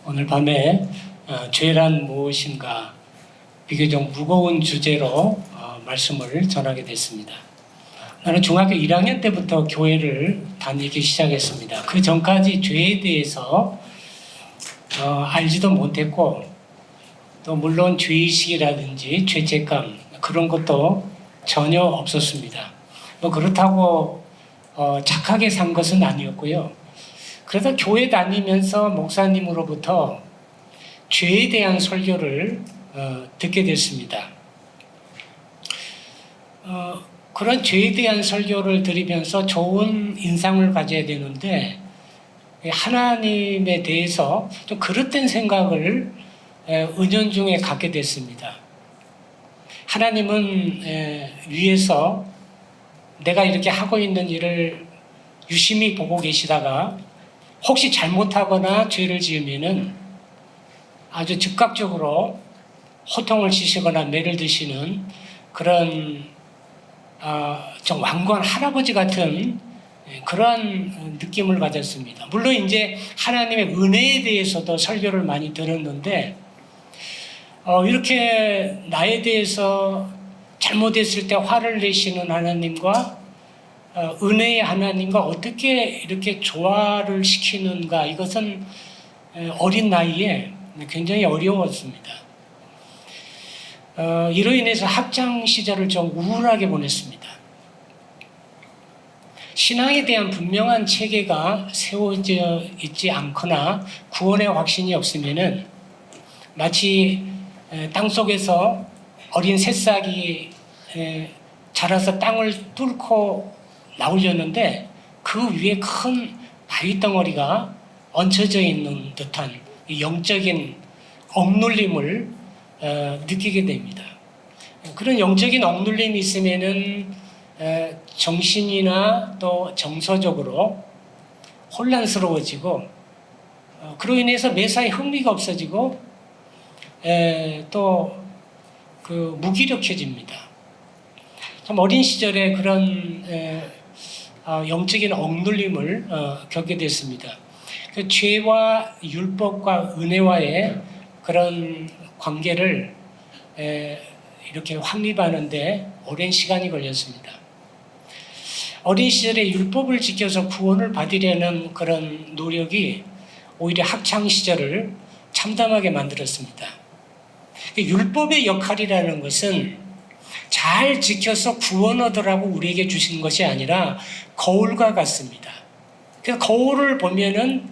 오늘 밤에 죄란 무엇인가 비교적 무거운 주제로 말씀을 전하게 됐습니다. 나는 중학교 1학년 때부터 교회를 다니기 시작했습니다. 그 전까지 죄에 대해서 알지도 못했고, 또 물론 죄의식이라든지 죄책감 그런 것도 전혀 없었습니다. 그렇다고 착하게 산 것은 아니었고요. 그래서 교회 다니면서 목사님으로부터 죄에 대한 설교를 듣게 됐습니다. 그런 죄에 대한 설교를 들으면서 좋은 인상을 가져야 되는데 하나님에 대해서 좀 그릇된 생각을 은연중에 갖게 됐습니다. 하나님은 위에서 내가 이렇게 하고 있는 일을 유심히 보고 계시다가 혹시 잘못하거나 죄를 지으면은 아주 즉각적으로 호통을 치시거나 매를 드시는 그런 좀 완고한 할아버지 같은 그런 느낌을 가졌습니다. 물론 이제 하나님의 은혜에 대해서도 설교를 많이 들었는데 이렇게 나에 대해서 잘못했을 때 화를 내시는 하나님과 은혜의 하나님과 어떻게 이렇게 조화를 시키는가, 이것은 어린 나이에 굉장히 어려웠습니다. 이로 인해서 학창 시절을 좀 우울하게 보냈습니다. 신앙에 대한 분명한 체계가 세워져 있지 않거나 구원의 확신이 없으면은 마치 땅속에서 어린 새싹이 자라서 땅을 뚫고 나오려는데 그 위에 큰 바위 덩어리가 얹혀져 있는 듯한 영적인 억눌림을 느끼게 됩니다. 그런 영적인 억눌림이 있으면은 정신이나 또 정서적으로 혼란스러워지고 그로 인해서 매사에 흥미가 없어지고 또 그 무기력해집니다. 참 어린 시절에 그런 영적인 억눌림을 겪게 됐습니다. 그 죄와 율법과 은혜와의 그런 관계를 이렇게 확립하는데 오랜 시간이 걸렸습니다. 어린 시절에 율법을 지켜서 구원을 받으려는 그런 노력이 오히려 학창 시절을 참담하게 만들었습니다. 율법의 역할이라는 것은 잘 지켜서 구원 얻으라고 우리에게 주신 것이 아니라 거울과 같습니다. 그래서 거울을 보면은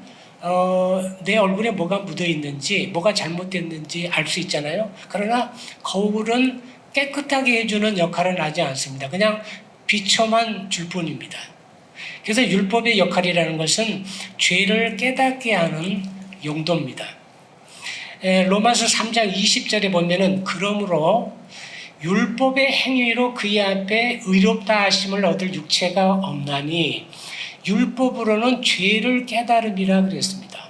내 얼굴에 뭐가 묻어 있는지, 뭐가 잘못됐는지 알 수 있잖아요. 그러나 거울은 깨끗하게 해주는 역할은 하지 않습니다. 그냥 비춰만 줄 뿐입니다. 그래서 율법의 역할이라는 것은 죄를 깨닫게 하는 용도입니다. 로마서 3장 20절에 보면은 그러므로 율법의 행위로 그의 앞에 의롭다 하심을 얻을 육체가 없나니 율법으로는 죄를 깨달음이라 그랬습니다.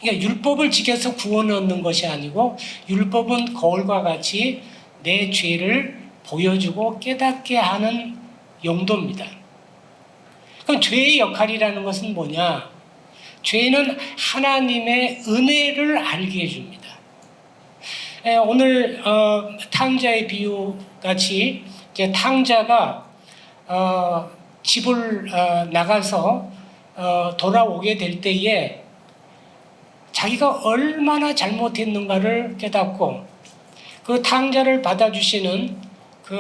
그러니까 율법을 지켜서 구원을 얻는 것이 아니고 율법은 거울과 같이 내 죄를 보여주고 깨닫게 하는 용도입니다. 그럼 죄의 역할이라는 것은 뭐냐? 죄는 하나님의 은혜를 알게 해줍니다. 오늘 탕자의 비유 같이 탕자가 집을 나가서 돌아오게 될 때에 자기가 얼마나 잘못했는가를 깨닫고 그 탕자를 받아주시는 그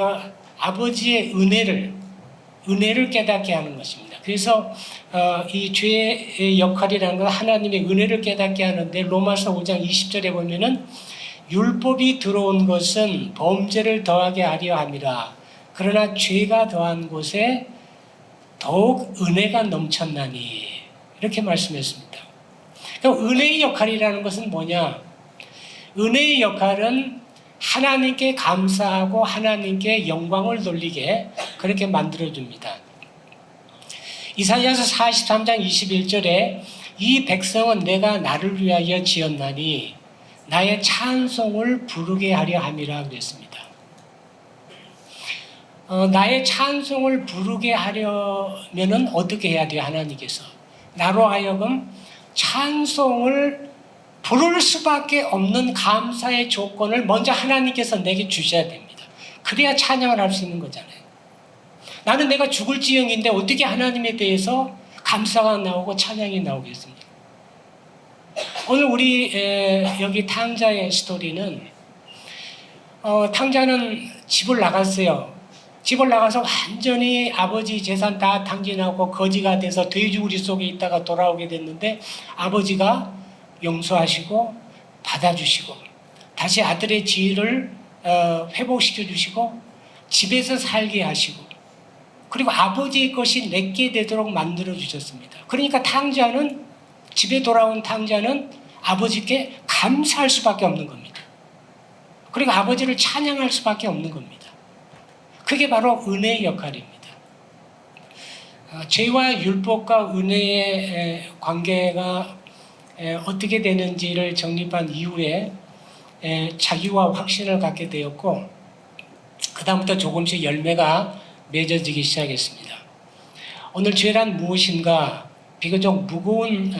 아버지의 은혜를 깨닫게 하는 것입니다. 그래서 이 죄의 역할이라는 건 하나님의 은혜를 깨닫게 하는데 로마서 5장 20절에 보면은 율법이 들어온 것은 범죄를 더하게 하려 함이라. 그러나 죄가 더한 곳에 더욱 은혜가 넘쳤나니. 이렇게 말씀했습니다. 그럼 은혜의 역할이라는 것은 뭐냐? 은혜의 역할은 하나님께 감사하고 하나님께 영광을 돌리게 그렇게 만들어줍니다. 이사야서 43장 21절에 이 백성은 내가 나를 위하여 지었나니 나의 찬송을 부르게 하려 함이라 그랬습니다. 나의 찬송을 부르게 하려면은 어떻게 해야 돼요? 하나님께서 나로 하여금 찬송을 부를 수밖에 없는 감사의 조건을 먼저 하나님께서 내게 주셔야 됩니다. 그래야 찬양을 할 수 있는 거잖아요. 나는 내가 죽을지경인데 어떻게 하나님에 대해서 감사가 나오고 찬양이 나오겠습니까? 오늘 우리 여기 탕자의 스토리는 탕자는 집을 나갔어요. 집을 나가서 완전히 아버지 재산 다 탕진하고 거지가 돼서 돼지우리 속에 있다가 돌아오게 됐는데 아버지가 용서하시고 받아주시고 다시 아들의 지위를 회복시켜 주시고 집에서 살게 하시고 그리고 아버지의 것이 내게 되도록 만들어 주셨습니다. 그러니까 탕자는 집에 돌아온 탕자는 아버지께 감사할 수밖에 없는 겁니다. 그리고 아버지를 찬양할 수밖에 없는 겁니다. 그게 바로 은혜의 역할입니다. 죄와 율법과 은혜의 관계가 어떻게 되는지를 정립한 이후에 자기와 확신을 갖게 되었고 그 다음부터 조금씩 열매가 맺어지기 시작했습니다. 오늘 죄란 무엇인가 비교적 무거운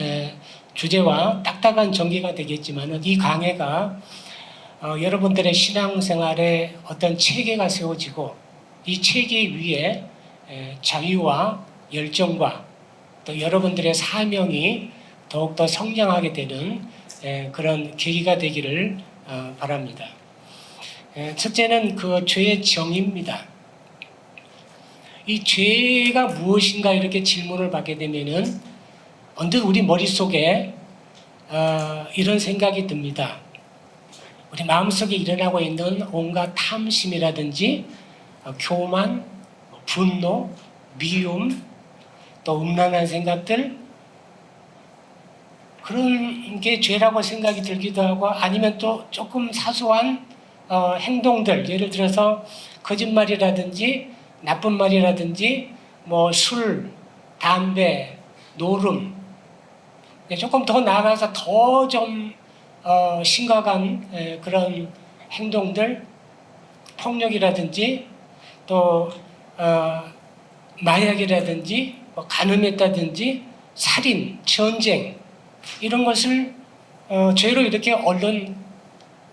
주제와 딱딱한 전개가 되겠지만 이 강해가 여러분들의 신앙생활에 어떤 체계가 세워지고 이 체계 위에 자유와 열정과 또 여러분들의 사명이 더욱더 성장하게 되는 그런 계기가 되기를 바랍니다. 첫째는 그 죄의 정의입니다. 이 죄가 무엇인가 이렇게 질문을 받게 되면은 언뜻 우리 머릿속에 이런 생각이 듭니다. 우리 마음속에 일어나고 있는 온갖 탐심이라든지 교만, 분노, 미움, 또 음란한 생각들 그런 게 죄라고 생각이 들기도 하고 아니면 또 조금 사소한 행동들 예를 들어서 거짓말이라든지 나쁜 말이라든지 뭐 술, 담배, 노름 조금 더 나아가서 더 좀 심각한 그런 행동들 폭력이라든지 또 마약이라든지 뭐 간음했다든지 살인, 전쟁 이런 것을 죄로 이렇게 얼른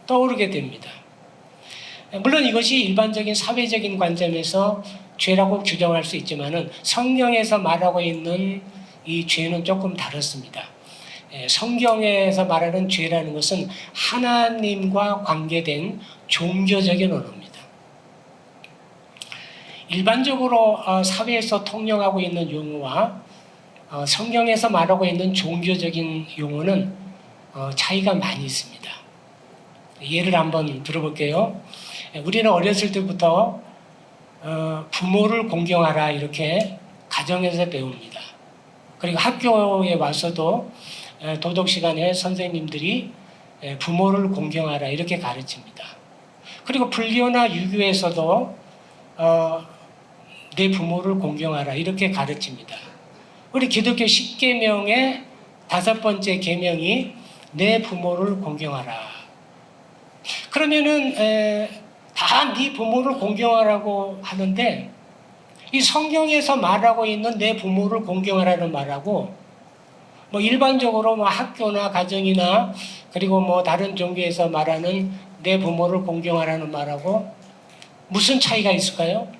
떠오르게 됩니다. 물론 이것이 일반적인 사회적인 관점에서 죄라고 규정할 수 있지만은 성경에서 말하고 있는 이 죄는 조금 다릅니다. 성경에서 말하는 죄라는 것은 하나님과 관계된 종교적인 언어입니다. 일반적으로 사회에서 통용하고 있는 용어와 성경에서 말하고 있는 종교적인 용어는 차이가 많이 있습니다. 예를 한번 들어볼게요. 우리는 어렸을 때부터 부모를 공경하라 이렇게 가정에서 배웁니다. 그리고 학교에 와서도 도덕 시간에 선생님들이 부모를 공경하라 이렇게 가르칩니다. 그리고 불교나 유교에서도 내 부모를 공경하라 이렇게 가르칩니다. 우리 기독교 10계명의 5번째 계명이 내 부모를 공경하라. 그러면은 다 네 부모를 공경하라고 하는데 이 성경에서 말하고 있는 내 부모를 공경하라는 말하고 뭐 일반적으로 뭐 학교나 가정이나 그리고 뭐 다른 종교에서 말하는 내 부모를 공경하라는 말하고 무슨 차이가 있을까요?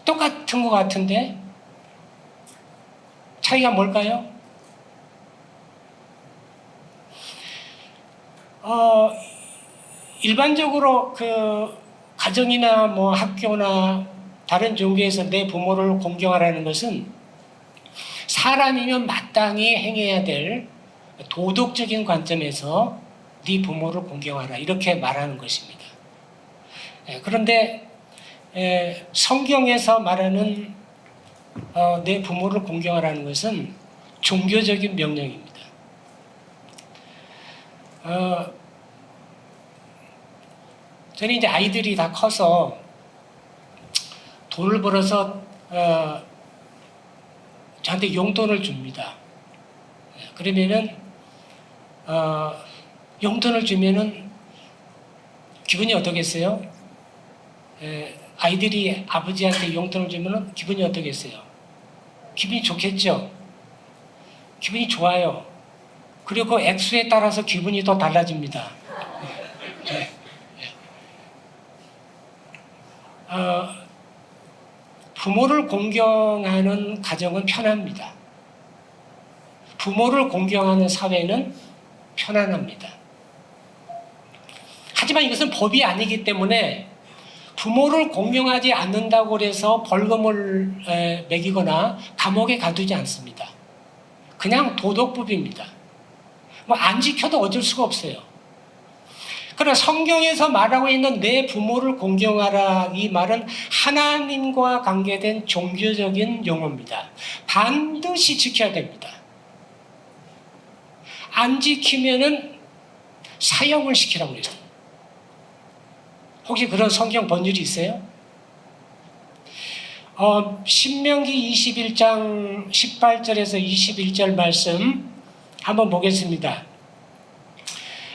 똑같은 것 같은데 차이가 뭘까요? 일반적으로 그 가정이나 뭐 학교나 다른 종교에서 내 부모를 공경하라는 것은 사람이면 마땅히 행해야 될 도덕적인 관점에서 네 부모를 공경하라 이렇게 말하는 것입니다. 그런데 성경에서 말하는 내 부모를 공경하라는 것은 종교적인 명령입니다. 저는 이제 아이들이 다 커서 돈을 벌어서 저한테 용돈을 줍니다. 그러면은 용돈을 주면은 기분이 어떠겠어요? 아이들이 아버지한테 용돈을 주면은 기분이 어떠겠어요? 기분이 좋겠죠? 기분이 좋아요. 그리고 그 액수에 따라서 기분이 더 달라집니다. 부모를 공경하는 가정은 편합니다. 부모를 공경하는 사회는 편안합니다. 하지만 이것은 법이 아니기 때문에 부모를 공경하지 않는다고 해서 벌금을 매기거나 감옥에 가두지 않습니다. 그냥 도덕법입니다. 뭐 안 지켜도 어쩔 수가 없어요. 그러나 성경에서 말하고 있는 내 부모를 공경하라, 이 말은 하나님과 관계된 종교적인 용어입니다. 반드시 지켜야 됩니다. 안 지키면은 사형을 시키라고 그랬어요. 혹시 그런 성경 본줄이 있어요? 신명기 21장 18절에서 21절 말씀 한번 보겠습니다.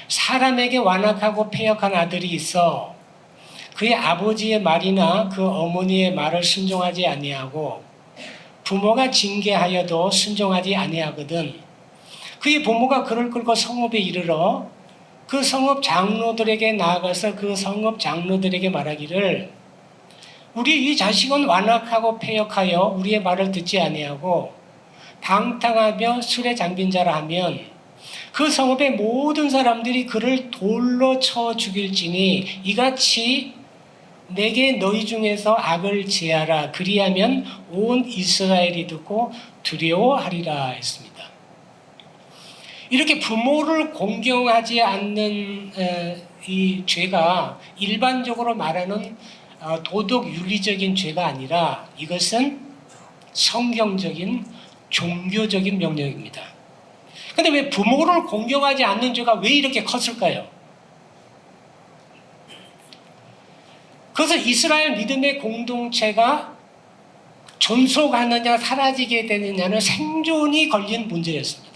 사람에게 완악하고 패역한 아들이 있어 그의 아버지의 말이나 그 어머니의 말을 순종하지 아니하고 부모가 징계하여도 순종하지 아니하거든. 그의 부모가 그를 끌고 성읍에 이르러 그 성읍 장로들에게 나아가서 그 성읍 장로들에게 말하기를 우리 이 자식은 완악하고 패역하여 우리의 말을 듣지 아니하고 방탕하며 술에 잠긴 자라 하면 그 성읍의 모든 사람들이 그를 돌로 쳐 죽일지니 이같이 내게 너희 중에서 악을 제하라. 그리하면 온 이스라엘이 듣고 두려워하리라 했습니다. 이렇게 부모를 공경하지 않는 이 죄가 일반적으로 말하는 도덕 윤리적인 죄가 아니라 이것은 성경적인 종교적인 명령입니다. 그런데 왜 부모를 공경하지 않는 죄가 왜 이렇게 컸을까요? 그것은 이스라엘 믿음의 공동체가 존속하느냐 사라지게 되느냐는 생존이 걸린 문제였습니다.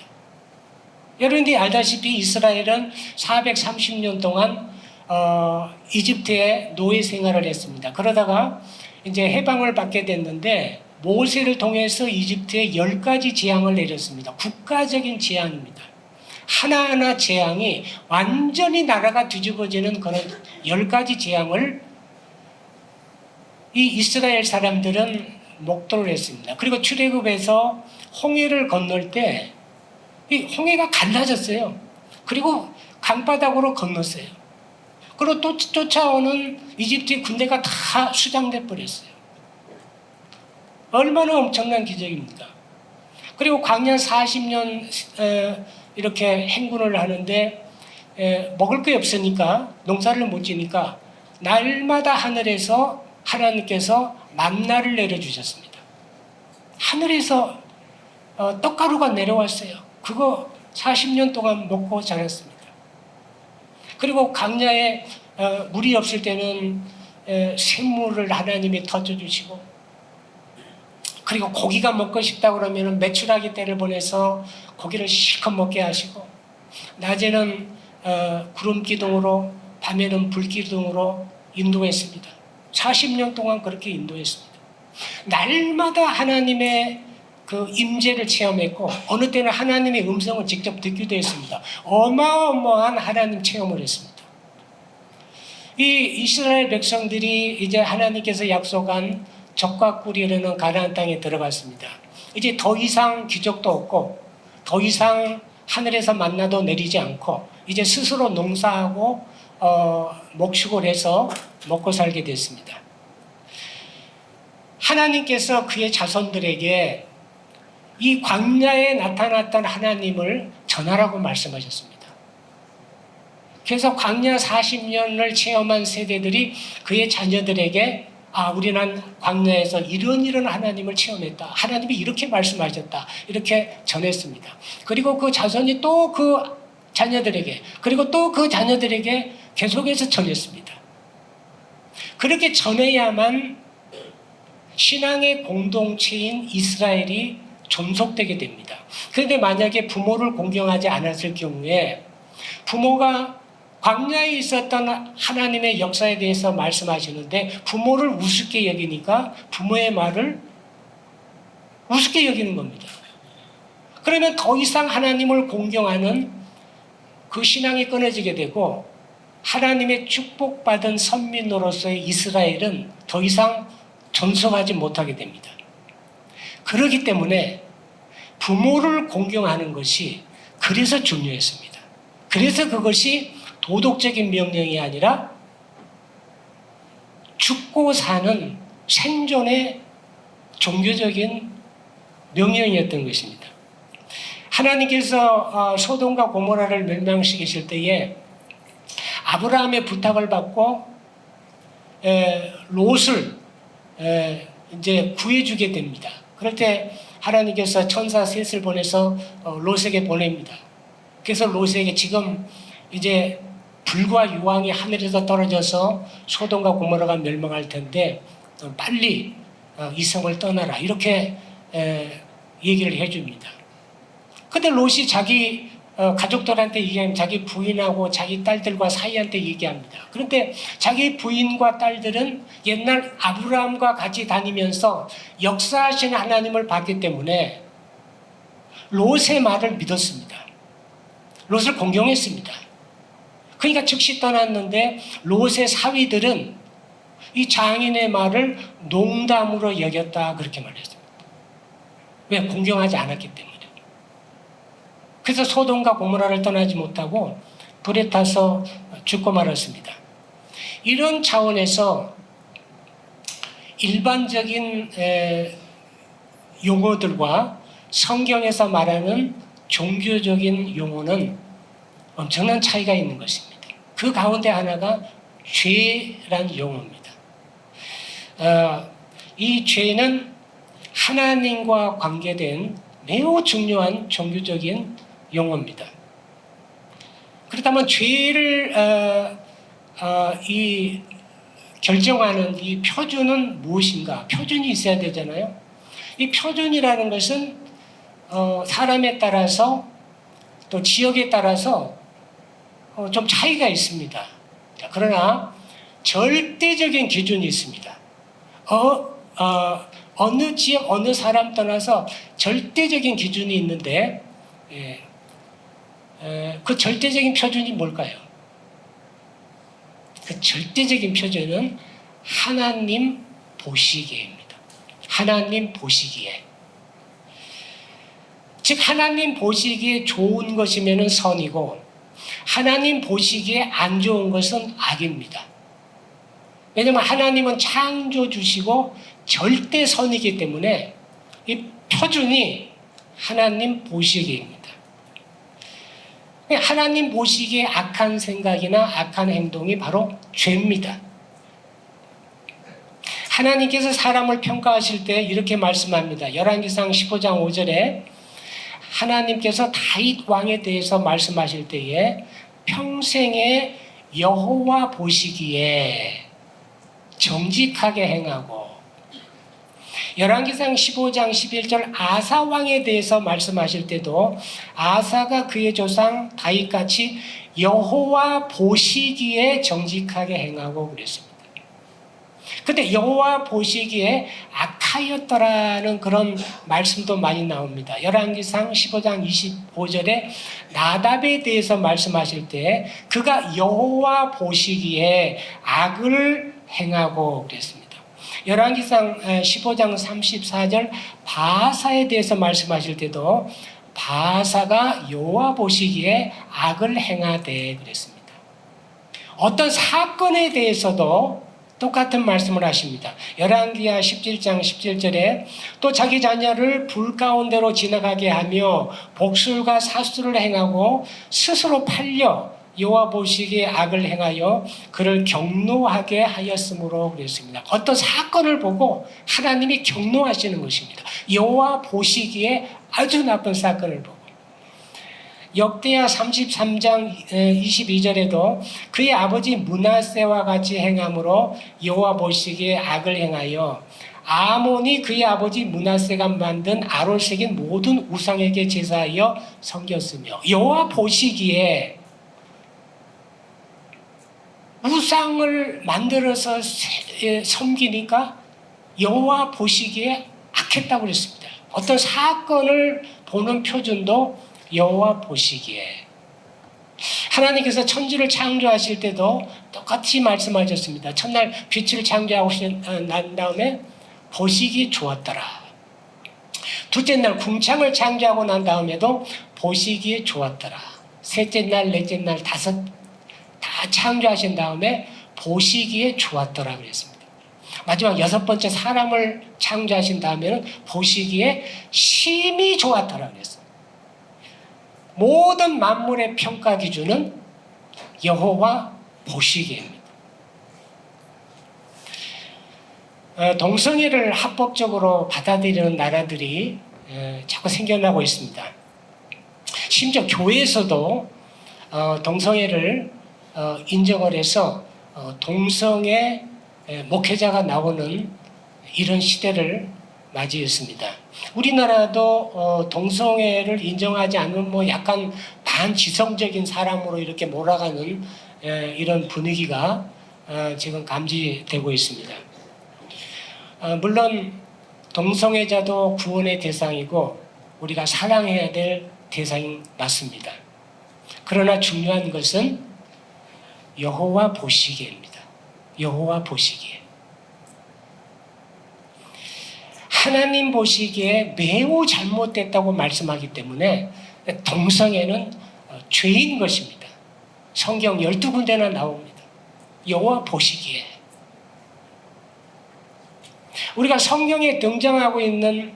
여러분들이 알다시피 이스라엘은 430년 동안 이집트에 노예 생활을 했습니다. 그러다가 이제 해방을 받게 됐는데 모세를 통해서 이집트에 10가지 재앙을 내렸습니다. 국가적인 재앙입니다. 하나하나 재앙이 완전히 나라가 뒤집어지는 그런 10가지 재앙을 이 이스라엘 사람들은 목도를 했습니다. 그리고 출애굽에서 홍해를 건널 때 이 홍해가 갈라졌어요. 그리고 강바닥으로 건넜어요. 그리고 또 쫓아오는 이집트의 군대가 다 수장돼 버렸어요. 얼마나 엄청난 기적입니까? 그리고 광야 40년 이렇게 행군을 하는데 먹을 게 없으니까 농사를 못 지니까 날마다 하늘에서 하나님께서 만나를 내려주셨습니다. 하늘에서 떡가루가 내려왔어요. 그거 40년 동안 먹고 자랐습니다. 그리고 광야에 물이 없을 때는 샘물을 하나님이 터져주시고, 그리고 고기가 먹고 싶다 그러면 메추라기 떼를 보내서 고기를 실컷 먹게 하시고, 낮에는 구름 기둥으로 밤에는 불 기둥으로 인도했습니다. 40년 동안 그렇게 인도했습니다. 날마다 하나님의 그 임재를 체험했고 어느 때는 하나님의 음성을 직접 듣기도 했습니다. 어마어마한 하나님 체험을 했습니다. 이 이스라엘 백성들이 이제 하나님께서 약속한 젖과 꿀이 흐르는 가나안 땅에 들어갔습니다. 이제 더 이상 기적도 없고 더 이상 하늘에서 만나도 내리지 않고 이제 스스로 농사하고 목축을 해서 먹고 살게 됐습니다. 하나님께서 그의 자손들에게 이 광야에 나타났던 하나님을 전하라고 말씀하셨습니다. 그래서 광야 40년을 체험한 세대들이 그의 자녀들에게 우리는 광야에서 이런 하나님을 체험했다. 하나님이 이렇게 말씀하셨다. 이렇게 전했습니다. 그리고 그 자손이 또 그 자녀들에게 그리고 또 그 자녀들에게 계속해서 전했습니다. 그렇게 전해야만 신앙의 공동체인 이스라엘이 존속되게 됩니다. 그런데 만약에 부모를 공경하지 않았을 경우에 부모가 광야에 있었던 하나님의 역사에 대해서 말씀하시는데 부모를 우습게 여기니까 부모의 말을 우습게 여기는 겁니다. 그러면 더 이상 하나님을 공경하는 그 신앙이 끊어지게 되고 하나님의 축복받은 선민으로서의 이스라엘은 더 이상 존속하지 못하게 됩니다. 그렇기 때문에 부모를 공경하는 것이 그래서 중요했습니다. 그래서 그것이 도덕적인 명령이 아니라 죽고 사는 생존의 종교적인 명령이었던 것입니다. 하나님께서 소돔과 고모라를 멸망시키실 때에 아브라함의 부탁을 받고 롯을 이제 구해주게 됩니다. 그럴 때 하나님께서 천사 셋을 보내서 롯에게 보냅니다. 그래서 롯에게 지금 이제 불과 유황이 하늘에서 떨어져서 소돔과 고모라가 멸망할 텐데 빨리 이 성을 떠나라 이렇게 얘기를 해줍니다. 근데 롯이 자기 가족들한테 얘기하면 자기 부인하고 자기 딸들과 사이한테 얘기합니다. 그런데 자기 부인과 딸들은 옛날 아브라함과 같이 다니면서 역사하시는 하나님을 봤기 때문에 롯의 말을 믿었습니다. 롯을 공경했습니다. 그러니까 즉시 떠났는데 롯의 사위들은 이 장인의 말을 농담으로 여겼다 그렇게 말했습니다. 왜? 공경하지 않았기 때문에. 그래서 소돔과 고모라를 떠나지 못하고 불에 타서 죽고 말았습니다. 이런 차원에서 일반적인 용어들과 성경에서 말하는 종교적인 용어는 엄청난 차이가 있는 것입니다. 그 가운데 하나가 죄란 용어입니다. 이 죄는 하나님과 관계된 매우 중요한 종교적인 용어입니다. 그렇다면 죄를 이 결정하는 이 표준은 무엇인가? 표준이 있어야 되잖아요. 이 표준이라는 것은 사람에 따라서 또 지역에 따라서 좀 차이가 있습니다. 그러나 절대적인 기준이 있습니다. 어느 지역, 어느 사람 떠나서 절대적인 기준이 있는데 그 절대적인 표준이 뭘까요? 그 절대적인 표준은 하나님 보시기에입니다. 하나님 보시기에. 즉 하나님 보시기에 좋은 것이면 선이고 하나님 보시기에 안 좋은 것은 악입니다. 왜냐하면 하나님은 창조주시고 절대 선이기 때문에 이 표준이 하나님 보시기입니다. 하나님 보시기에 악한 생각이나 악한 행동이 바로 죄입니다. 하나님께서 사람을 평가하실 때 이렇게 말씀합니다. 열왕기상 15장 5절에 하나님께서 다윗 왕에 대해서 말씀하실 때에 평생에 여호와 보시기에 정직하게 행하고, 열왕기상 15장 11절 아사 왕에 대해서 말씀하실 때도 아사가 그의 조상 다윗같이 여호와 보시기에 정직하게 행하고 그랬습니다. 근데 여호와 보시기에 악하였더라는 그런 말씀도 많이 나옵니다. 열왕기상 15장 25절에 나답에 대해서 말씀하실 때 그가 여호와 보시기에 악을 행하고 그랬습니다. 열왕기상 15장 34절 바사에 대해서 말씀하실 때도 바사가 여호와 보시기에 악을 행하되 그랬습니다. 어떤 사건에 대해서도 똑같은 말씀을 하십니다. 열왕기하 17장 17절에 또 자기 자녀를 불 가운데로 지나가게 하며 복술과 사수를 행하고 스스로 팔려 여호와 보시기에 악을 행하여 그를 경노하게 하였으므로 그랬습니다. 어떤 사건을 보고 하나님이 경노하시는 것입니다. 여호와 보시기에 아주 나쁜 사건을 보고. 역대하 33장 22절에도 그의 아버지 므낫세와 같이 행함으로 여호와 보시기에 악을 행하여 아몬이 그의 아버지 므낫세가 만든 아롤색인 모든 우상에게 제사하여 섬겼으며 여호와 보시기에 우상을 만들어서 섬기니까 여호와 보시기에 악했다고 그랬습니다. 어떤 사건을 보는 표준도 여호와 보시기에. 하나님께서 천지를 창조하실 때도 똑같이 말씀하셨습니다. 첫날 빛을 창조하고 난 다음에 보시기 좋았더라. 둘째 날 궁창을 창조하고 난 다음에도 보시기에 좋았더라. 셋째 날, 넷째 날, 다섯 다 창조하신 다음에 보시기에 좋았더라 그랬습니다. 마지막 여섯 번째 사람을 창조하신 다음에는 보시기에 심히 좋았더라 그랬어요. 모든 만물의 평가 기준은 여호와 보시기에입니다. 동성애를 합법적으로 받아들이는 나라들이 자꾸 생겨나고 있습니다. 심지어 교회에서도 동성애를 인정을 해서 동성애 목회자가 나오는 이런 시대를 맞이했습니다. 우리나라도 동성애를 인정하지 않는 약간 반지성적인 사람으로 이렇게 몰아가는 이런 분위기가 지금 감지되고 있습니다. 물론 동성애자도 구원의 대상이고 우리가 사랑해야 될 대상이 맞습니다. 그러나 중요한 것은 여호와 보시기에입니다. 여호와 보시기에. 하나님 보시기에 매우 잘못됐다고 말씀하기 때문에 동성애는 죄인 것입니다. 성경 12군데나 나옵니다. 여호와 보시기에. 우리가 성경에 등장하고 있는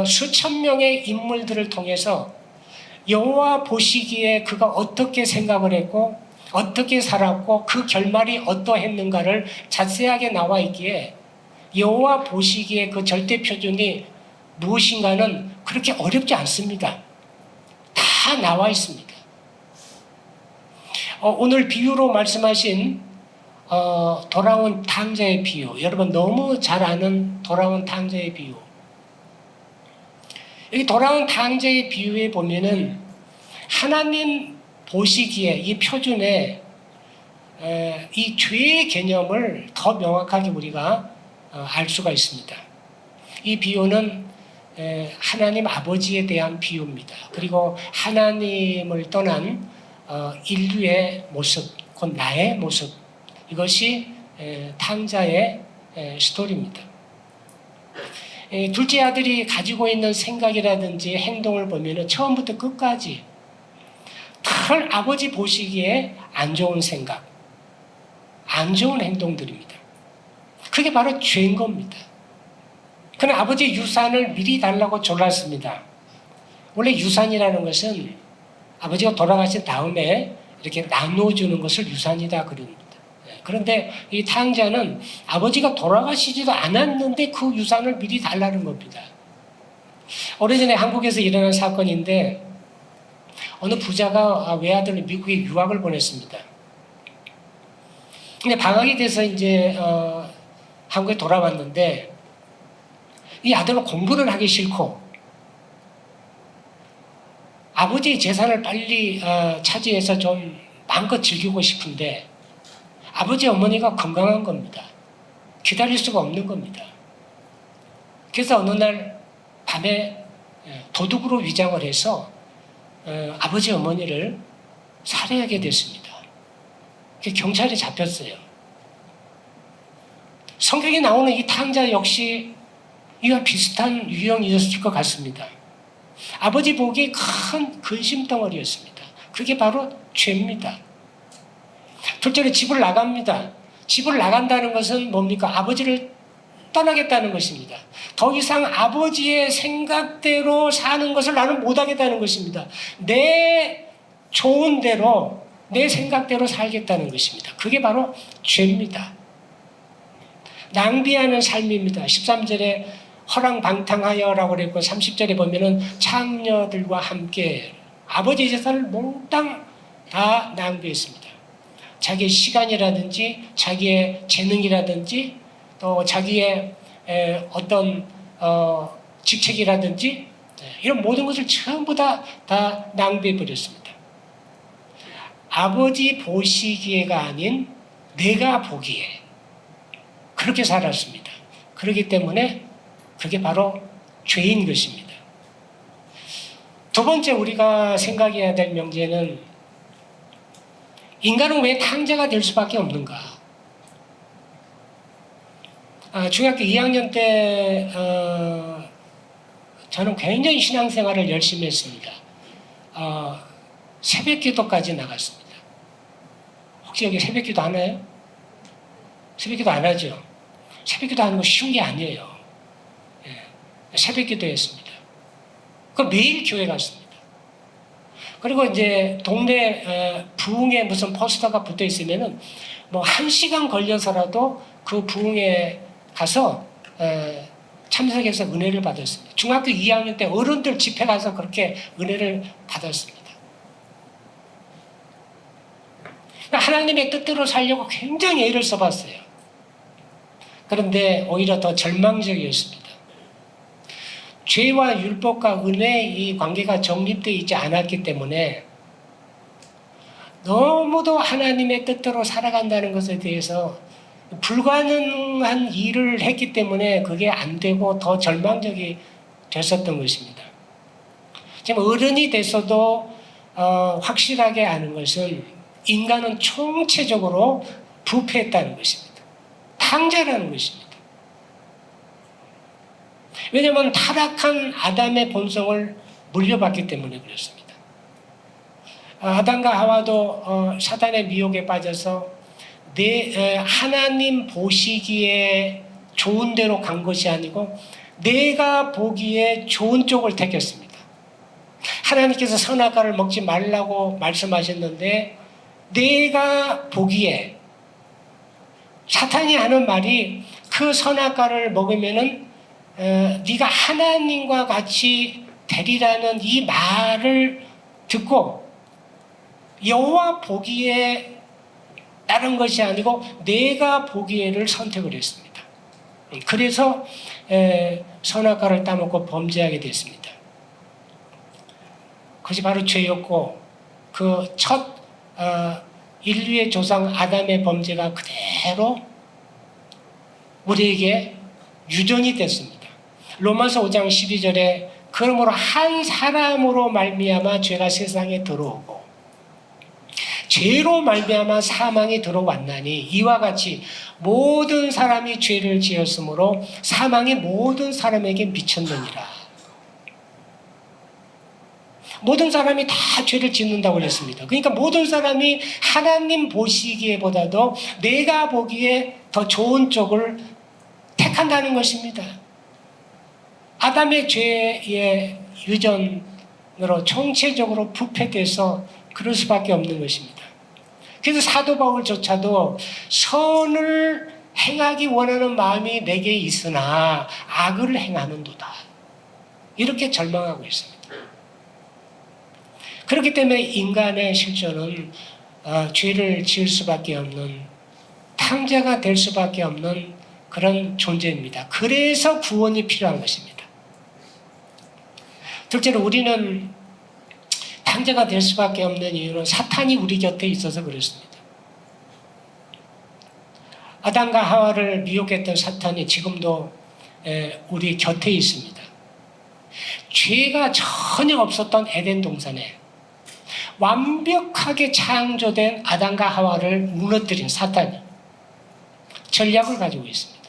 수천 명의 인물들을 통해서 여호와 보시기에 그가 어떻게 생각을 했고 어떻게 살았고 그 결말이 어떠했는가를 자세하게 나와 있기에 여호와 보시기에 그 절대 표준이 무엇인가는 그렇게 어렵지 않습니다. 다 나와 있습니다. 오늘 비유로 말씀하신 돌아온 탕자의 비유, 여러분 너무 잘 아는 돌아온 탕자의 비유. 여기 돌아온 탕자의 비유에 보면은 하나님 보시기에 이 표준에 이 죄의 개념을 더 명확하게 우리가 알 수가 있습니다. 이 비유는 하나님 아버지에 대한 비유입니다. 그리고 하나님을 떠난 인류의 모습, 곧 나의 모습, 이것이 탕자의 스토리입니다. 둘째 아들이 가지고 있는 생각이라든지 행동을 보면 처음부터 끝까지 늘 아버지 보시기에 안 좋은 생각, 안 좋은 행동들입니다. 그게 바로 죄인 겁니다. 그는 아버지 유산을 미리 달라고 졸랐습니다. 원래 유산이라는 것은 아버지가 돌아가신 다음에 이렇게 나누어주는 것을 유산이다 그럽니다. 그런데 이 탕자는 아버지가 돌아가시지도 않았는데 그 유산을 미리 달라는 겁니다. 오래전에 한국에서 일어난 사건인데 어느 부자가 외아들을 미국에 유학을 보냈습니다. 근데 방학이 돼서 이제 한국에 돌아왔는데 이 아들은 공부를 하기 싫고 아버지의 재산을 빨리 차지해서 좀 마음껏 즐기고 싶은데 아버지 어머니가 건강한 겁니다. 기다릴 수가 없는 겁니다. 그래서 어느 날 밤에 도둑으로 위장을 해서 아버지 어머니를 살해하게 됐습니다. 경찰에 잡혔어요. 성경에 나오는 이 탕자 역시 이와 비슷한 유형이었을 것 같습니다. 아버지 보기에 큰 근심덩어리였습니다. 그게 바로 죄입니다. 둘째로 집을 나갑니다. 집을 나간다는 것은 뭡니까? 아버지를 떠나겠다는 것입니다. 더 이상 아버지의 생각대로 사는 것을 나는 못하겠다는 것입니다. 내 좋은 대로, 내 생각대로 살겠다는 것입니다. 그게 바로 죄입니다. 낭비하는 삶입니다. 13절에 허랑방탕하여라고 그랬고 30절에 보면은 창녀들과 함께 아버지 재산을 몽땅 다 낭비했습니다. 자기의 시간이라든지 자기의 재능이라든지 또 자기의 어떤 직책이라든지 이런 모든 것을 전부 다 낭비해 버렸습니다. 아버지 보시기에가 아닌 내가 보기에 그렇게 살았습니다. 그렇기 때문에 그게 바로 죄인 것입니다. 두 번째 우리가 생각해야 될 명제는 인간은 왜 탕자가 될 수밖에 없는가? 중학교 2학년 때 저는 굉장히 신앙생활을 열심히 했습니다. 새벽기도까지 나갔습니다. 혹시 여기 새벽기도 하나요? 새벽기도 안 하죠? 새벽기도 하는 거 쉬운 게 아니에요. 새벽기도 했습니다. 그 매일 교회 갔습니다. 그리고 이제 동네 부흥에 무슨 포스터가 붙어 있으면은 뭐 1시간 걸려서라도 그 부흥에 가서 참석해서 은혜를 받았습니다. 중학교 2학년 때 어른들 집회 가서 그렇게 은혜를 받았습니다. 하나님의 뜻대로 살려고 굉장히 애를 써봤어요. 그런데 오히려 더 절망적이었습니다. 죄와 율법과 은혜의 이 관계가 정립되어 있지 않았기 때문에 너무도 하나님의 뜻대로 살아간다는 것에 대해서 불가능한 일을 했기 때문에 그게 안 되고 더 절망적이 됐었던 것입니다. 지금 어른이 돼서도 확실하게 아는 것은 인간은 총체적으로 부패했다는 것입니다. 탕자라는 것입니다. 왜냐하면 타락한 아담의 본성을 물려받기 때문에 그렇습니다. 아담과 하와도 사단의 미혹에 빠져서 하나님 보시기에 좋은 대로 간 것이 아니고 내가 보기에 좋은 쪽을 택했습니다. 하나님께서 선악과를 먹지 말라고 말씀하셨는데 내가 보기에 사탄이 하는 말이 그 선악과를 먹으면은 네가 하나님과 같이 되리라는 이 말을 듣고 여호와 보기에 다른 것이 아니고 내가 보기에를 선택을 했습니다. 그래서 선악과를 따먹고 범죄하게 됐습니다. 그것이 바로 죄였고 그 첫 인류의 조상 아담의 범죄가 그대로 우리에게 유전이 됐습니다. 로마서 5장 12절에 그러므로 한 사람으로 말미암아 죄가 세상에 들어오고 죄로 말미암아 사망이 들어왔나니 이와 같이 모든 사람이 죄를 지었으므로 사망이 모든 사람에게 미쳤느니라. 모든 사람이 다 죄를 짓는다고 그랬습니다. 그러니까 모든 사람이 하나님 보시기에보다도 내가 보기에 더 좋은 쪽을 택한다는 것입니다. 아담의 죄의 유전으로 총체적으로 부패돼서 그럴 수밖에 없는 것입니다. 그래서 사도 바울조차도 선을 행하기 원하는 마음이 내게 있으나 악을 행하는도다. 이렇게 절망하고 있습니다. 그렇기 때문에 인간의 실존은 죄를 지을 수밖에 없는 탕자가 될 수밖에 없는 그런 존재입니다. 그래서 구원이 필요한 것입니다. 둘째로 우리는 탕자가 될 수밖에 없는 이유는 사탄이 우리 곁에 있어서 그렇습니다. 아담과 하와를 미혹했던 사탄이 지금도 우리 곁에 있습니다. 죄가 전혀 없었던 에덴 동산에 완벽하게 창조된 아담과 하와를 무너뜨린 사탄이 전략을 가지고 있습니다.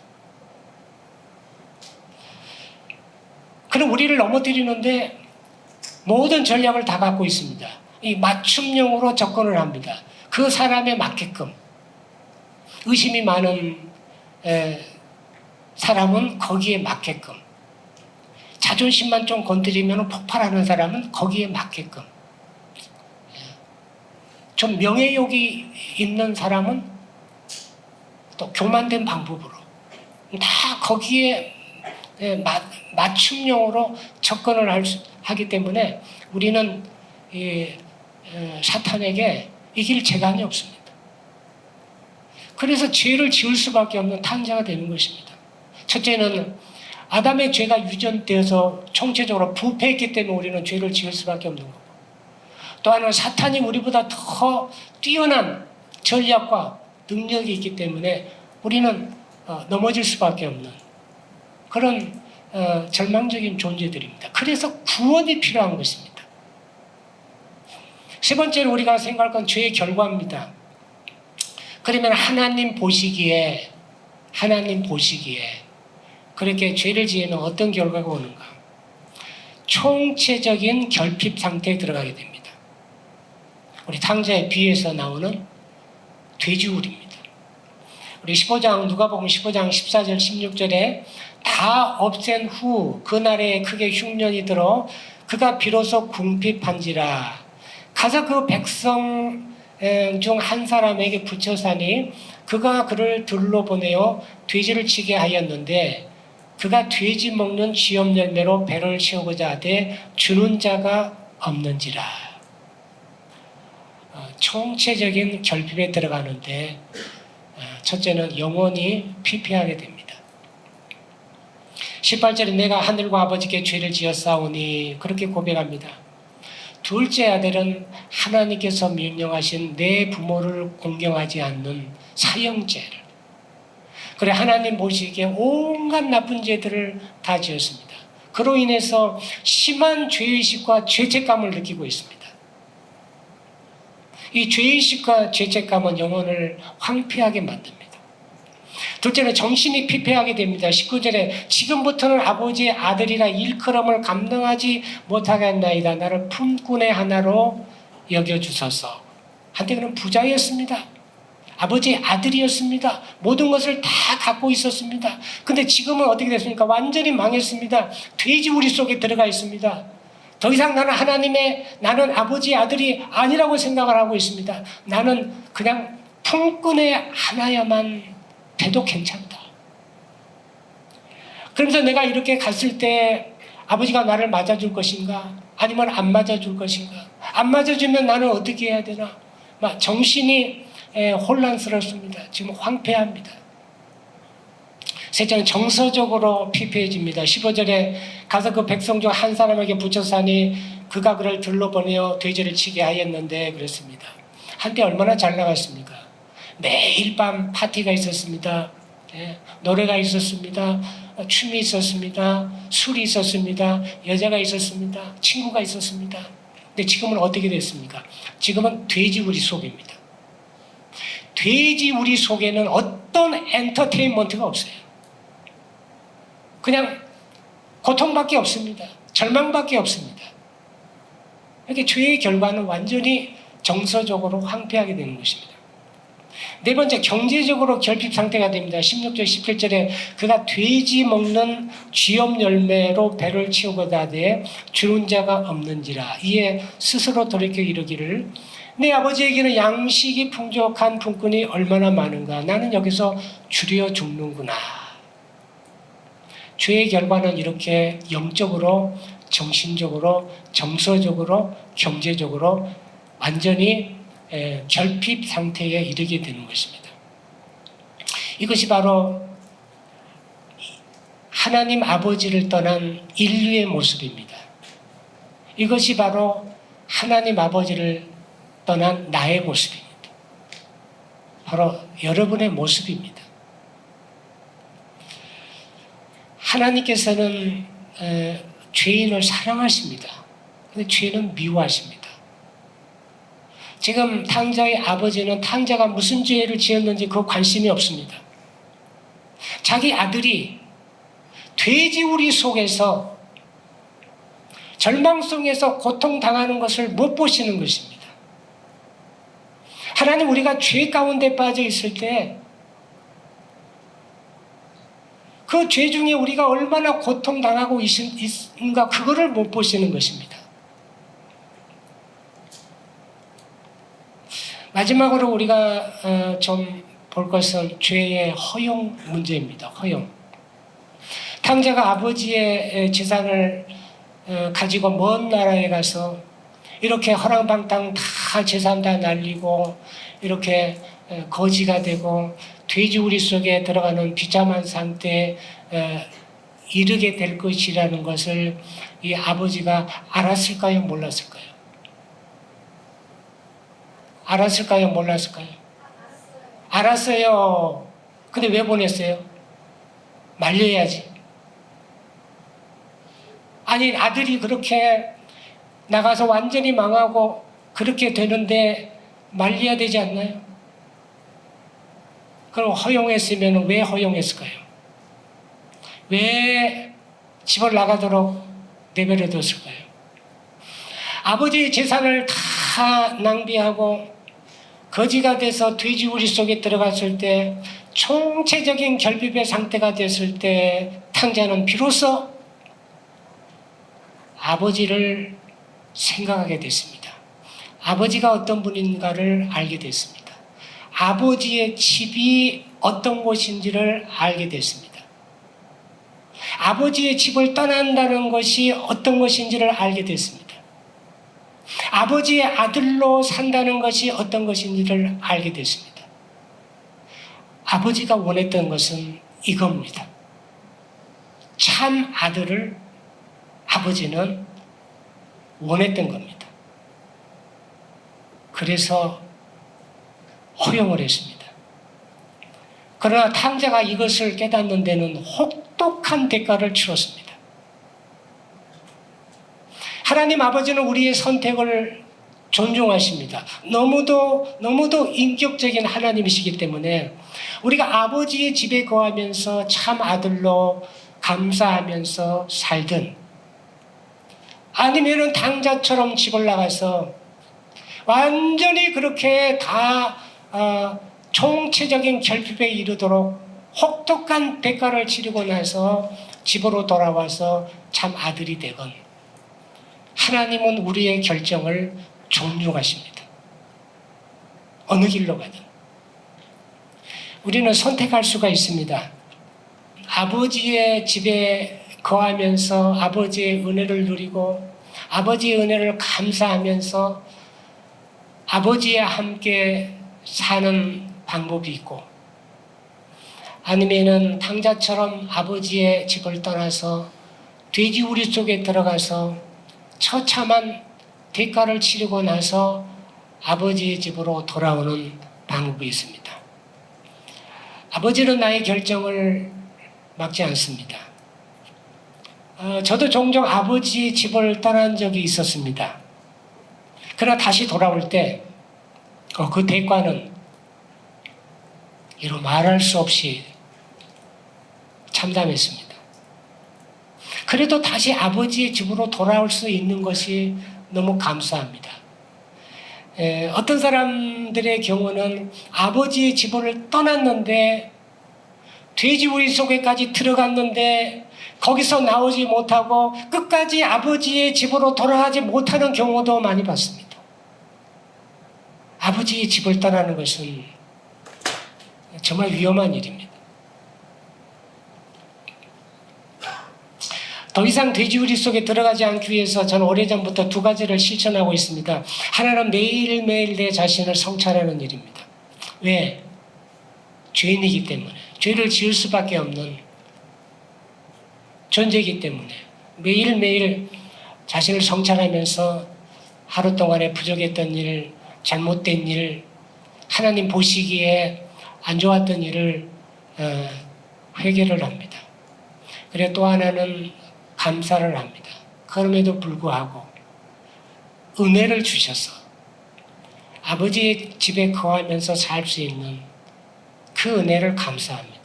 그럼 우리를 넘어뜨리는데 모든 전략을 다 갖고 있습니다. 이 맞춤형으로 접근을 합니다. 그 사람에 맞게끔. 의심이 많은 사람은 거기에 맞게끔. 자존심만 좀 건드리면 폭발하는 사람은 거기에 맞게끔. 좀 명예욕이 있는 사람은 또 교만된 방법으로 다 거기에 맞춤형으로 접근을 하기 때문에 우리는 사탄에게 이길 재간이 없습니다. 그래서 죄를 지을 수밖에 없는 탕자가 되는 것입니다. 첫째는 아담의 죄가 유전되어서 총체적으로 부패했기 때문에 우리는 죄를 지을 수밖에 없는 거고, 또 하나는 사탄이 우리보다 더 뛰어난 전략과 능력이 있기 때문에 우리는 넘어질 수밖에 없는 그런 절망적인 존재들입니다. 그래서 구원이 필요한 것입니다. 세 번째로 우리가 생각할 건 죄의 결과입니다. 그러면 하나님 보시기에 그렇게 죄를 지으면 어떤 결과가 오는가? 총체적인 결핍 상태에 들어가게 됩니다. 우리 탕자의 비유에서 나오는 돼지우리입니다. 우리 15장 누가복음 15장 14절 16절에 다 없앤 후 그날에 크게 흉년이 들어 그가 비로소 궁핍한지라 가서 그 백성 중 한 사람에게 붙여사니 그가 그를 들로 보내어 돼지를 치게 하였는데 그가 돼지 먹는 쥐염 열매로 배를 채우고자 하되 주는 자가 없는지라. 총체적인 결핍에 들어가는데 첫째는 영원히 피폐하게 됩니다. 18절에 내가 하늘과 아버지께 죄를 지었사오니 그렇게 고백합니다. 둘째 아들은 하나님께서 명령하신 내 부모를 공경하지 않는 사형죄를, 그래 하나님 보시기에 온갖 나쁜 죄들을 다 지었습니다. 그로 인해서 심한 죄의식과 죄책감을 느끼고 있습니다. 이 죄의식과 죄책감은 영혼을 황폐하게 만듭니다. 둘째는 정신이 피폐하게 됩니다. 19절에 지금부터는 아버지의 아들이라 일컬음을 감당하지 못하겠나이다. 나를 품꾼의 하나로 여겨주소서. 한때 그는 부자였습니다. 아버지의 아들이었습니다. 모든 것을 다 갖고 있었습니다. 근데 지금은 어떻게 됐습니까? 완전히 망했습니다. 돼지우리 속에 들어가 있습니다. 더 이상 나는 아버지의 아들이 아니라고 생각을 하고 있습니다. 나는 그냥 품꾼의 하나야만 돼도 괜찮다. 그러면서 내가 이렇게 갔을 때 아버지가 나를 맞아줄 것인가? 아니면 안 맞아줄 것인가? 안 맞아주면 나는 어떻게 해야 되나? 막 정신이 혼란스럽습니다. 지금 황폐합니다. 셋째는 정서적으로 피폐해집니다. 15절에 가서 그 백성 중 한 사람에게 붙여사니 그가 그를 들로 보내어 돼지를 치게 하였는데 그랬습니다. 한때 얼마나 잘 나갔습니까? 매일 밤 파티가 있었습니다. 노래가 있었습니다. 춤이 있었습니다. 술이 있었습니다. 여자가 있었습니다. 친구가 있었습니다. 근데 지금은 어떻게 됐습니까? 지금은 돼지우리 속입니다. 돼지우리 속에는 어떤 엔터테인먼트가 없어요. 그냥 고통밖에 없습니다. 절망밖에 없습니다. 이렇게 죄의 결과는 완전히 정서적으로 황폐하게 되는 것입니다. 네 번째, 경제적으로 결핍 상태가 됩니다. 16절 17절에 그가 돼지 먹는 쥐염 열매로 배를 채우고자 하되 주는 자가 없는지라. 이에 스스로 돌이켜 이르기를 내 아버지에게는 양식이 풍족한 품꾼이 얼마나 많은가. 나는 여기서 주려 죽는구나. 죄의 결과는 이렇게 영적으로, 정신적으로, 정서적으로, 경제적으로 완전히 결핍 상태에 이르게 되는 것입니다. 이것이 바로 하나님 아버지를 떠난 인류의 모습입니다. 이것이 바로 하나님 아버지를 떠난 나의 모습입니다. 바로 여러분의 모습입니다. 하나님께서는 죄인을 사랑하십니다. 그런데 죄는 미워하십니다. 지금 탕자의 아버지는 탕자가 무슨 죄를 지었는지 그 관심이 없습니다. 자기 아들이 돼지우리 속에서 절망 속에서 고통당하는 것을 못 보시는 것입니다. 하나님, 우리가 죄 가운데 빠져 있을 때 그 죄 중에 우리가 얼마나 고통당하고 있는가 그거를 못 보시는 것입니다. 마지막으로 우리가 좀 볼 것은 죄의 허용 문제입니다. 허용. 탕자가 아버지의 재산을 가지고 먼 나라에 가서 이렇게 허랑방탕 다 재산 다 날리고 이렇게 거지가 되고 돼지우리 속에 들어가는 비참한 상태에 이르게 될 것이라는 것을 이 아버지가 알았을까요? 몰랐을까요? 알았을까요? 몰랐을까요? 알았어요. 근데 왜 보냈어요? 말려야지. 아니, 아들이 그렇게 나가서 완전히 망하고 그렇게 되는데 말려야 되지 않나요? 그럼 허용했으면 왜 허용했을까요? 왜 집을 나가도록 내버려 뒀을까요? 아버지의 재산을 다 낭비하고 거지가 돼서 돼지우리 속에 들어갔을 때 총체적인 결핍의 상태가 됐을 때 탕자는 비로소 아버지를 생각하게 됐습니다. 아버지가 어떤 분인가를 알게 됐습니다. 아버지의 집이 어떤 곳인지를 알게 됐습니다. 아버지의 집을 떠난다는 것이 어떤 것인지를 알게 됐습니다. 아버지의 아들로 산다는 것이 어떤 것인지를 알게 됐습니다. 아버지가 원했던 것은 이겁니다. 참 아들을 아버지는 원했던 겁니다. 그래서 허용을 했습니다. 그러나 탕자가 이것을 깨닫는 데는 혹독한 대가를 치렀습니다. 하나님 아버지는 우리의 선택을 존중하십니다. 너무도 인격적인 하나님이시기 때문에 우리가 아버지의 집에 거하면서 참 아들로 감사하면서 살든 아니면은 당자처럼 집을 나가서 완전히 그렇게 다 총체적인 결핍에 이르도록 혹독한 대가를 치르고 나서 집으로 돌아와서 참 아들이 되건 하나님은 우리의 결정을 존중하십니다. 어느 길로 가든 우리는 선택할 수가 있습니다. 아버지의 집에 거하면서 아버지의 은혜를 누리고 아버지의 은혜를 감사하면서 아버지와 함께 사는 방법이 있고 아니면은 탕자처럼 아버지의 집을 떠나서 돼지우리 속에 들어가서 처참한 대가를 치르고 나서 아버지의 집으로 돌아오는 방법이 있습니다. 아버지는 나의 결정을 막지 않습니다. 저도 종종 아버지의 집을 떠난 적이 있었습니다. 그러나 다시 돌아올 때 그 대가는 이루 말할 수 없이 참담했습니다. 그래도 다시 아버지의 집으로 돌아올 수 있는 것이 너무 감사합니다. 어떤 사람들의 경우는 아버지의 집을 떠났는데 돼지우리 속에까지 들어갔는데 거기서 나오지 못하고 끝까지 아버지의 집으로 돌아가지 못하는 경우도 많이 봤습니다. 아버지의 집을 떠나는 것은 정말 위험한 일입니다. 더 이상 돼지우리 속에 들어가지 않기 위해서 저는 오래전부터 두 가지를 실천하고 있습니다. 하나는 매일매일 내 자신을 성찰하는 일입니다. 왜? 죄인이기 때문에. 죄를 지을 수밖에 없는 존재이기 때문에 매일매일 자신을 성찰하면서 하루 동안에 부족했던 일, 잘못된 일, 하나님 보시기에 안 좋았던 일을 회개를 합니다. 그리고 또 하나는 감사를 합니다. 그럼에도 불구하고 은혜를 주셔서 아버지의 집에 거하면서 살 수 있는 그 은혜를 감사합니다.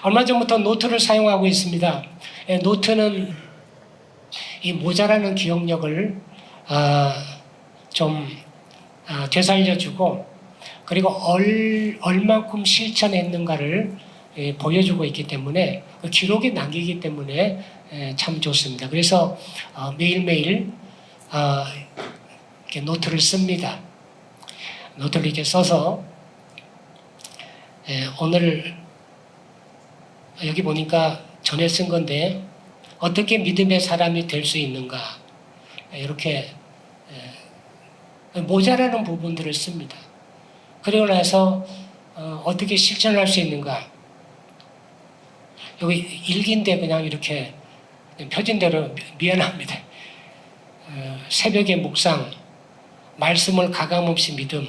얼마 전부터 노트를 사용하고 있습니다. 노트는 이 모자라는 기억력을 좀 되살려주고 그리고 얼만큼 실천했는가를 보여주고 있기 때문에 기록에 남기기 때문에 참 좋습니다. 그래서 매일매일 이렇게 노트를 씁니다. 노트를 이렇게 써서 오늘 여기 보니까 전에 쓴 건데 어떻게 믿음의 사람이 될 수 있는가 이렇게 모자라는 부분들을 씁니다. 그리고 나서 어떻게 실천할 수 있는가? 여기 일기인데 그냥 이렇게 표진대로 미안합니다. 새벽의 묵상, 말씀을 가감없이 믿음,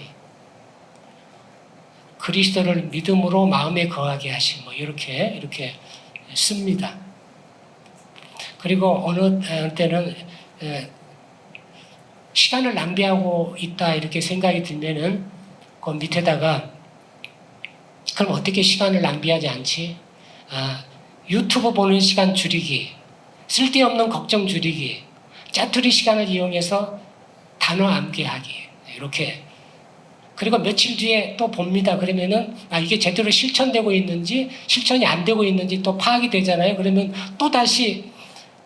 그리스도를 믿음으로 마음에 거하게 하심, 뭐 이렇게 씁니다. 그리고 어느 때는 시간을 낭비하고 있다 이렇게 생각이 들면은 그 밑에다가 그럼 어떻게 시간을 낭비하지 않지? 유튜브 보는 시간 줄이기, 쓸데없는 걱정 줄이기, 짜투리 시간을 이용해서 단어 암기하기 이렇게. 그리고 며칠 뒤에 또 봅니다. 그러면은 이게 제대로 실천되고 있는지 실천이 안 되고 있는지 또 파악이 되잖아요. 그러면 또 다시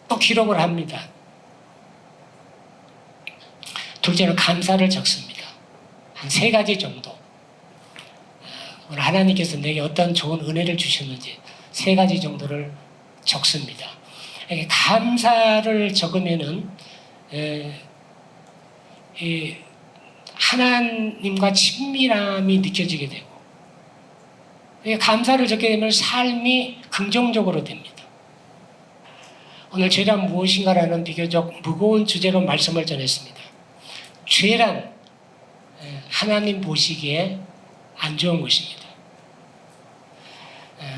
또 기록을 합니다. 둘째는 감사를 적습니다. 한 3가지 정도. 오늘 하나님께서 내게 어떤 좋은 은혜를 주셨는지 3가지 정도를 적습니다. 감사를 적으면은 하나님과 친밀함이 느껴지게 되고, 감사를 적게 되면 삶이 긍정적으로 됩니다. 오늘 죄란 무엇인가라는 비교적 무거운 주제로 말씀을 전했습니다. 죄란 하나님 보시기에 안 좋은 것입니다.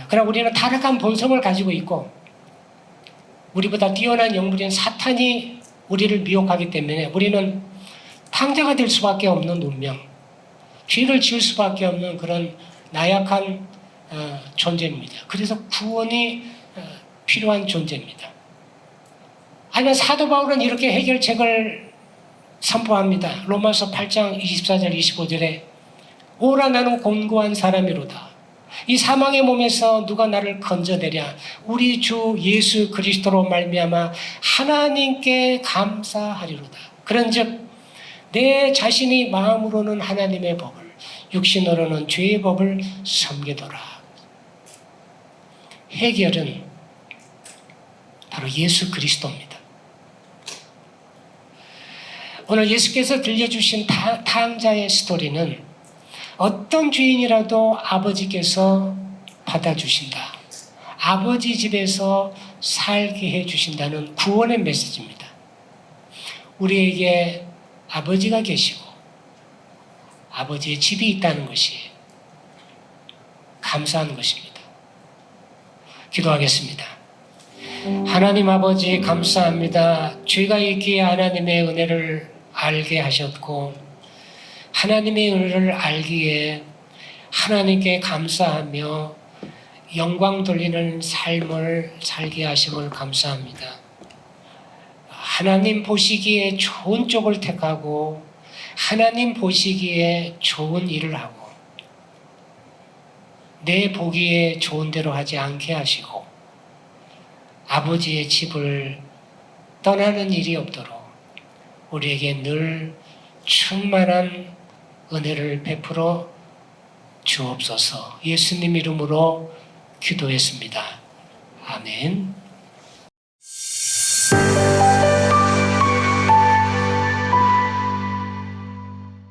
그러나 우리는 타락한 본성을 가지고 있고 우리보다 뛰어난 영물인 사탄이 우리를 미혹하기 때문에 우리는 탕자가 될 수밖에 없는 운명, 죄를 지을 수밖에 없는 그런 나약한 존재입니다. 그래서 구원이 필요한 존재입니다. 하지만 사도 바울은 이렇게 해결책을 선포합니다. 로마서 8장 24절 25절에 오라 나는 곤고한 사람이로다. 이 사망의 몸에서 누가 나를 건져내랴. 우리 주 예수 그리스도로 말미암아 하나님께 감사하리로다. 그런즉 내 자신이 마음으로는 하나님의 법을, 육신으로는 죄의 법을 섬기더라. 해결은 바로 예수 그리스도입니다. 오늘 예수께서 들려주신 탕자의 스토리는 어떤 죄인이라도 아버지께서 받아주신다, 아버지 집에서 살게 해주신다는 구원의 메시지입니다. 우리에게 아버지가 계시고 아버지의 집이 있다는 것이 감사한 것입니다. 기도하겠습니다. 하나님 아버지 감사합니다. 죄가 있기에 하나님의 은혜를 알게 하셨고 하나님의 은혜를 알기에 하나님께 감사하며 영광 돌리는 삶을 살게 하심을 감사합니다. 하나님 보시기에 좋은 쪽을 택하고 하나님 보시기에 좋은 일을 하고 내 보기에 좋은 대로 하지 않게 하시고 아버지의 집을 떠나는 일이 없도록 우리에게 늘 충만한 은혜를 베풀어 주옵소서. 예수님 이름으로 기도했습니다. 아멘.